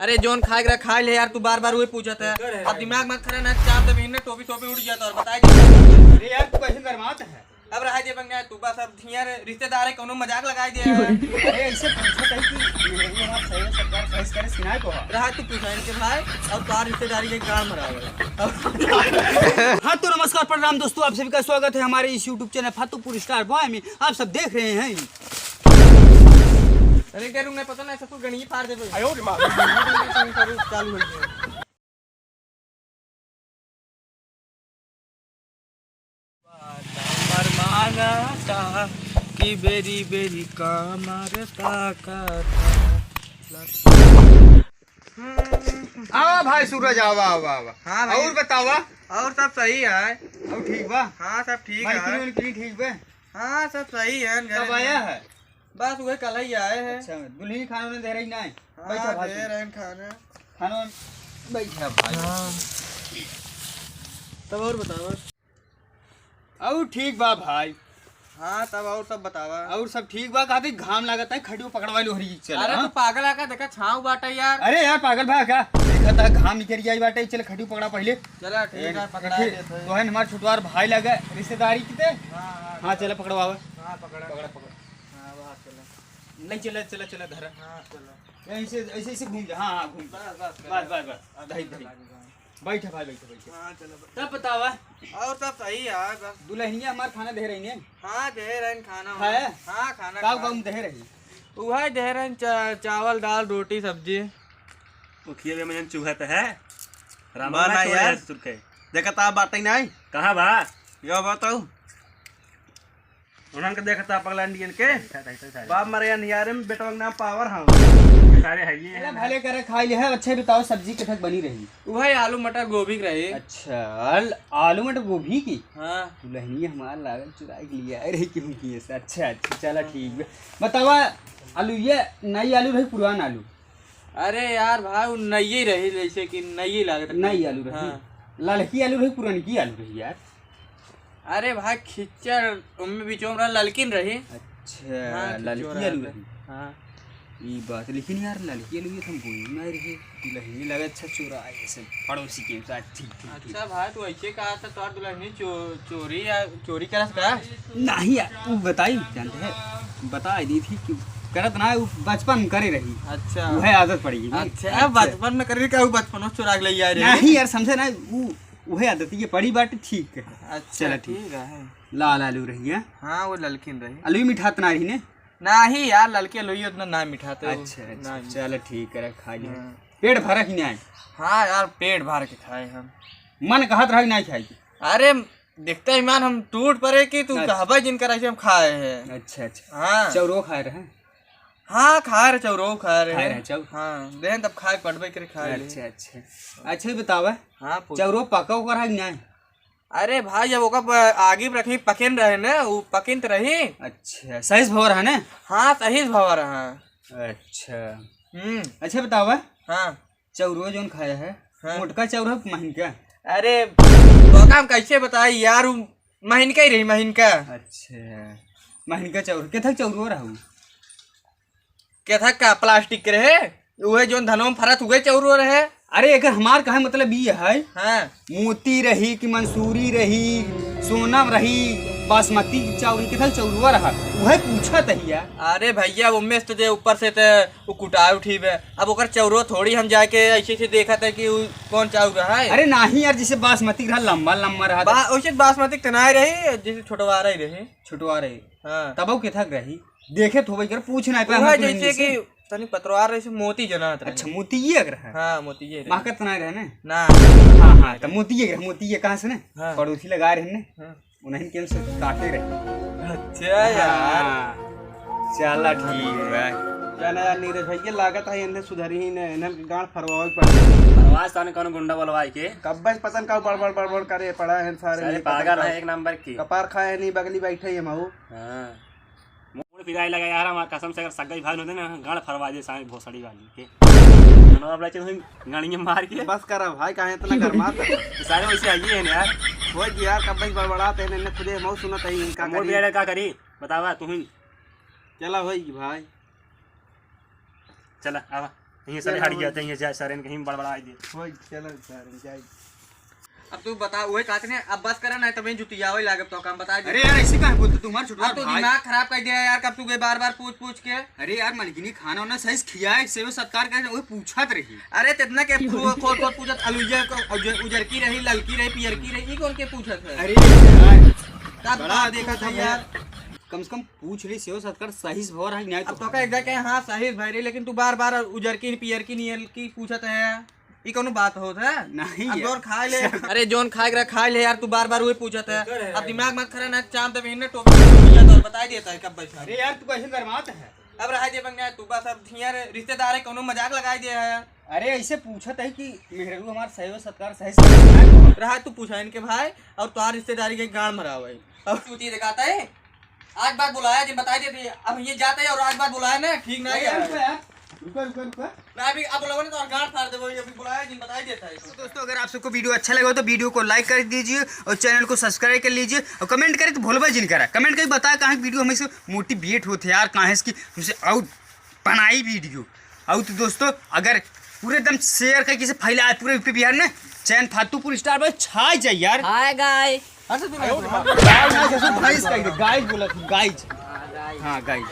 अरे जोन खाए खा ले यार, तू बार बार वही पूछत है। अब दिमाग मत खरा ना, चार तो महीने टोपी टोपी उड़ जाता और बताए। अरे यार तू कैसे गरमात है? अब रहा दे बंगा, तू बस अब यार रिश्तेदार है, कोनो मजाक लगाई दे। अरे ऐसे पूछत है कि मेरी हमार सही सरकार फैस करे सिनाई को रहा तू पूछा इनके भाई, अब तार रिश्तेदारी के गांव मरा। हाँ तो नमस्कार प्रणाम दोस्तों, आप सभी का स्वागत है हमारे इस YouTube चैनल फातूपुर स्टार बॉय में। आप सब देख रहे हैं। अरे करूँ नहीं पता नहीं, सब गणित फाड़ दे आयो रे मां चालू हो गया। माना था कि बेरी बेरी कामरता का आवा भाई सूरज आवा आवा आवा। हाँ भाई। और बतावा। और सब सही है। और ठीक बा? हाँ सब ठीक भाई है। क्लीन ठीक बे? हाँ सब सही है। कब आया है? बस वही कल ही आए हैं। अच्छा दुल्हन खाना ने दे रही नहीं? बैठा भाई, दे रहे हैं खाना। खाना बैठा भाई। हाँ। तब और बताओ। और ठीक बा भाई। हाँ तब और सब बतावा। और सब ठीक बा। काफी घाम लागत है, खड़ियो पकड़वा लो हरी चल। अरे तू पागल आका देखा छाव बाटा यार। अरे यार पागल भाई क्या देखा था, घाम निकल जाई बाटे। चल खड़ियो पकड़ा पहले। चला ठीक है, पकड़ा दे तो है हमार छोटवार भाई लगे रिश्तेदारी किते। हाँ हां चल पकड़वावे। हाँ पकड़ा पकड़ हाँ बाहर चला। नहीं चला चला चला धर। हाँ चलो ऐसे ऐसे ऐसे घूम जा। हां घूम बस बस दही दही बैठे भाई बैठे। हाँ चलो। तब बतावा। और सब सही है बस। दुल्हनिया हमार खाना दे रही ने? हाँ दे रहे हैं खाना। है? हाँ खाना काव काव दे रही? वही दे रहे हैं चावल दाल रोटी सब्जी। मुखिया में मन चूहा है बा ना यार। सुरके देखा ता बात नहीं कहाँ बा यो बताओ। उन्होंने देखता पगला इंडियन के बाप मरे यार में बेटवा के नाम पावर हाँ। सारे है ये अरे भले करे खाई ले है। अच्छा बताओ सब्जी कितक बनी रही? वही आलू मटर गोभी रही। अच्छा आलू मटर गोभी की? हाँ दुल्हनिया हमार लागल चुरा के लिया अरे क्यों किए से? अच्छा अच्छा चला ठीक है। बतावा आलू ये नई आलू रही पुरान आलू? अरे यार भाई वो नई रही, जैसे कि नई लागत नई आलू रही। हाँ। लड़की आलू रही पुरानी आलू रही यार? अरे भाई खिच्चर उनमें बीचों में ललकिन रही। अच्छा हाँ, लड़की खिचौड़ा आलू रही। हाँ ये बात लेकिन यार लड़की आलू ये तो हम बोल नहीं रहे। दुल्हनी लगा अच्छा चोरा ऐसे पड़ोसी के साथ। ठीक ठीक अच्छा भाई तू ऐसे कहा था तोर दुल्हनी चोरी या चोरी करस का? नहीं यार वो बताई जानते हैं बता दी थी कि करत ना वो बचपन में करे रही। अच्छा वो है आदत पड़ी। अच्छा बचपन में कर का बचपन में चुरा के ले आ रही। नहीं यार समझे ना वो है आदत ये पड़ी बात ठीक है। अच्छा चला ठीक है। लाल आलू रही है। हाँ वो ललकिन रही। आलू मीठा तना रही ने? नहीं यार ललके लोई उतना ना मीठा तो। अच्छा अच्छा चल ठीक है खा लिया। हाँ। पेट भरा कि नहीं? हाँ यार पेट भर के खाए हम। मन कहत रहा नहीं खाई? अरे देखते ईमान हम टूट पड़े कि तू अच्छा। कहबा जिनकर ऐसे हम खाए हैं। अच्छा अच्छा हाँ चौरो खाए रहे? हाँ खा रहे चौरो खा रहे खाए रहे चौ? हाँ देन तब खाए पड़बे करे खाए ले। अच्छा अच्छा अच्छा बतावा हाँ पूछ। चौरो पका हुआ है कि नहीं? अरे भाई जब ओका आगे में रखी पकिन रहे ना वो पकिन तो रही। अच्छा सही भवर है ना? हाँ सही भवा रहा। अच्छा हम्म। अच्छा बतावा हाँ चौरो जोन खाया है हाँ। मोटका चौरो महंगा? अरे तो काम कैसे बताए यार, महीन का ही रही महीन का। अच्छा महंगा चौरो के थक चौरो रहू? क्या था का प्लास्टिक के रहे वह जो धनों में फरत हुए चौरो रहे। अरे एक हमार कहे मतलब ये है हाँ मोती रही कि मंसूरी रही सोनम रही बासमती चावल के थल चौरुआ रहा वह पूछा तहिया। अरे भैया उम्मे से तो ऊपर से तो वो कुटा उठी है। अब ओकर चौरो थोड़ी हम जाके ऐसे से देखा था कि कौन चाउर रहा है। अरे नहीं यार जैसे बासमती रहा लंबा लंबा रहा वैसे बासमती तनाई रही जैसे छोटवा रही रही। छोटवा रही। हाँ तब के थक रही देखे तो कर पूछना वह जैसे कि तनी पतवार रही से मोती जना। अच्छा मोती ये रहा? हाँ मोती ये महकत नहीं रहे ना? ना हाँ हाँ तो मोती ये कहाँ से ना हाँ। पड़ोसी लगा रहे ने हाँ। उन्हें के से काटे रहे। अच्छा यार चला ठीक है। जाना यार नीरज भैया लागत है इन्हें सुधरी ही ने इन्हें गांठ फरवावे पड़े। आवाज ताने कौन गुंडा बोलवाई के कब्बज पतन का बड़बड़ बड़बड़ करे पड़ा है सारे सारे नहीं पागल है एक नंबर की। कपार खाए नहीं बगली बैठे ही महू। हां मुंह पिराई लगा यार हमार कसम से अगर सगाई भाई होते ना गाड़ फरवा दे सारे भोसड़ी वाली के ना अब लाचे गाड़ियां मार के बस करा भाई काहे इतना गरमात सारे वैसे आइए हैं यार। हो यार कब्बज बड़बड़ाते हैं इन्हें खुदे महू सुनत है इनका मोर बियाड़ा का करी बतावा तू ही चला होई भाई। चला आवा यहीं सारे हट जाते हैं जाए सारे कहीं बड़बड़ा दे। हो चलो सर जाए। अब तू बता वही कहते ने अब बस करा ना तभी जुतिया वही लागे तो काम बता दे। अरे यार ऐसे कहाँ बोलते तुम्हारा छोटा अब तो भाई। दिमाग खराब कर दिया यार, कब तू गए बार बार पूछ के। अरे यार मालकिनी खाना वाना सही से खियाए, सेवा सत्कार करे, वही पूछत रही। अरे तितना के खोद पूछत अलुइया को उजर की रही, ललकी रही, पियर की रही, ई कौन के पूछत है? अरे यार तब बड़ा देखा था यार। कम से कम पूछ ली, सेवा सत्कार सही से हो रहा है नहीं अब तो का एक के हाँ सही भरी, लेकिन तू बार बार उजर की पियर की नील की पूछत है, ई कौन बात होत है? नहीं अब यार। जोन खा ले। अरे जोन खा ले यार, तू बार बार वही पूछत है। अब दिमाग मत खरा ना, चाम तब इन्हें टोपी बता देता है कब बैठा। अरे यार तू कैसे गरमात है? अब रहा दे बंगा तू बस, अब यार रिश्तेदार है कोनो मजाक लगाई दे है। अरे ऐसे पूछत है कि मेहररू हमारा सेवा सत्कार सही से रहा तू पूछा इनके भाई और तुम्हार रिश्तेदारी के गाड़ मरा हुआ है। अब तू दिखाता है आज बात बुलाया जिन बताई देती, अब ये जाता है और आज बात बुलाया ना ठीक नहीं है। रुका। मैं अभी अब लोगों ने तो और गाड़ फाड़ देबो, अभी बुलाया जिन बताई देता है। तो दोस्तों अगर आप सबको वीडियो अच्छा लगा हो तो वीडियो को लाइक कर दीजिए और चैनल को सब्सक्राइब कर लीजिए और कमेंट करें तो भूलवा जिन करा कमेंट करके बताया कहाँ वीडियो हमें से मोटिवेट होते यार, कहाँ है कि हमसे आउट बनाई वीडियो आउट। तो दोस्तों अगर पूरे एकदम शेयर करके फैला पूरे यूपी बिहार में चैन फातूपुर स्टार पर छा जाए यार। हाय गाय अच्छा तू गाइस बोला गाइस। हाँ गाइस।